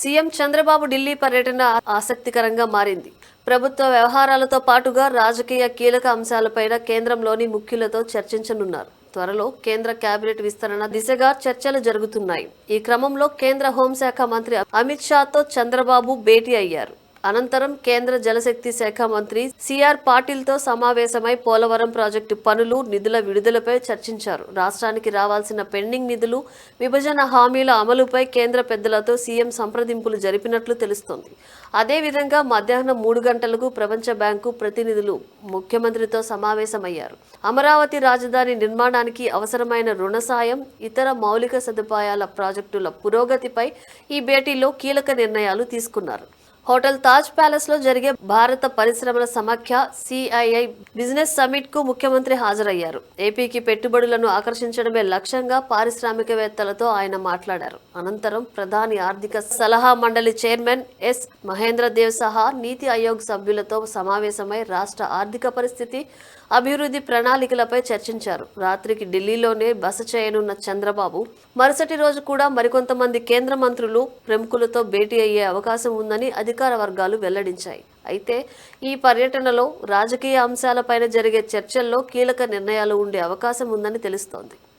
CM Chandrababu Delhi పర్యటన ఆసక్తికరంగా మారింది. ప్రభుత్వ వ్యవహారాలతో పాటుగా రాజకీయ కీలక అంశాలపైన కేంద్రంలోని ముఖ్యులతో చర్చించనున్నారు. త్వరలో కేంద్ర కేబినెట్ విస్తరణ దిశగా చర్చలు జరుగుతున్నాయి. ఈ క్రమంలో కేంద్ర హోంశాఖ మంత్రి అమిత్ షాతో చంద్రబాబు భేటీ అయ్యారు. అనంతరం కేంద్ర జలశక్తి శాఖ మంత్రి సిఆర్ పాటిల్తో సమావేశమై పోలవరం ప్రాజెక్టు పనులు, నిధుల విడుదలపై చర్చించారు. రాష్ట్రానికి రావాల్సిన పెండింగ్ నిధులు, విభజన హామీల అమలుపై కేంద్ర పెద్దలతో సీఎం సంప్రదింపులు జరిపినట్లు తెలుస్తోంది. అదేవిధంగా మధ్యాహ్నం 3 గంటలకు ప్రపంచ బ్యాంకు ప్రతినిధులు ముఖ్యమంత్రితో సమావేశమయ్యారు. అమరావతి రాజధాని నిర్మాణానికి అవసరమైన రుణ సాయం, ఇతర మౌలిక సదుపాయాల ప్రాజెక్టుల పురోగతిపై ఈ భేటీలో కీలక నిర్ణయాలు తీసుకున్నారు. హోటల్ తాజ్ ప్యాలెస్ లో జరిగే భారత పరిశ్రమల సమాఖ్య సిఐఐ బిజినెస్ సమిట్ కు ముఖ్యమంత్రి హాజరయ్యారు. ఏపీకి పెట్టుబడులను ఆకర్షించడమే లక్ష్యంగా పారిశ్రామికవేత్తలతో ఆయన మాట్లాడారు. అనంతరం ప్రధాని ఆర్థిక సలహా మండలి చైర్మన్ ఎస్ మహేంద్ర దేవ్ సహా నీతి ఆయోగ్ సభ్యులతో సమావేశమై రాష్ట్ర ఆర్థిక పరిస్థితి, అభివృద్ధి ప్రణాళికలపై చర్చించారు. రాత్రికి ఢిల్లీలోనే బస చేయనున్న చంద్రబాబు మరుసటి రోజు కూడా మరికొంతమంది కేంద్ర మంత్రులు, ప్రముఖులతో భేటీ అయ్యే అవకాశం ఉందని అధికార వర్గాలు వెల్లడించాయి. అయితే ఈ పర్యటనలో రాజకీయ అంశాలపైన జరిగే చర్చల్లో కీలక నిర్ణయాలు ఉండే అవకాశం ఉందని తెలుస్తోంది.